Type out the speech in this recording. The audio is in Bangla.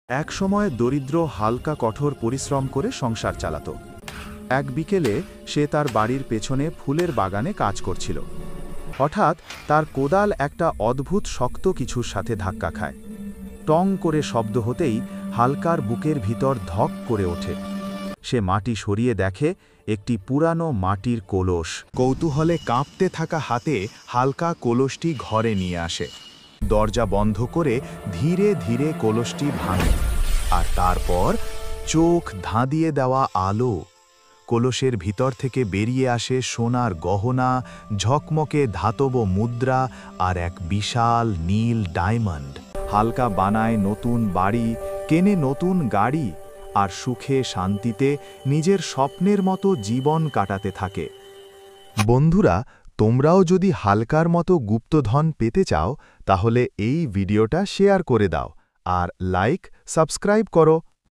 একসময় দরিদ্র হালকা কঠোর পরিশ্রম করে সংসার চালাত। এক বিকেলে সে তার বাড়ির পেছনে ফুলের বাগানে কাজ করছিল। হঠাৎ তার কোদাল একটা অদ্ভুত শক্ত কিছুর সাথে ধাক্কা খায়। টং করে শব্দ হতেই হালকার বুকের ভিতর ধক করে ওঠে। সে মাটি সরিয়ে দেখে একটি পুরানো মাটির কলস। কৌতূহলে কাঁপতে থাকা হাতে হালকা কলসটি ঘরে নিয়ে আসে। দরজা বন্ধ করে ধীরে ধীরে কলসটি ভাঙে, আর তারপর চোখ ধাঁধিয়ে দেওয়া আলো। কলসের ভিতর থেকে বেরিয়ে আসে সোনার গহনা, ঝকমকে ধাতব মুদ্রা আর এক বিশাল নীল ডায়মন্ড। হালকা বানায় নতুন বাড়ি, কেনে নতুন গাড়ি, আর সুখে শান্তিতে নিজের স্বপ্নের মতো জীবন কাটাতে থাকে। বন্ধুরা, তোমরাও যদি হালকার মতো গুপ্তধন পেতে চাও, তাহলে এই ভিডিওটা শেয়ার করে দাও আর লাইক, সাবস্ক্রাইব করো।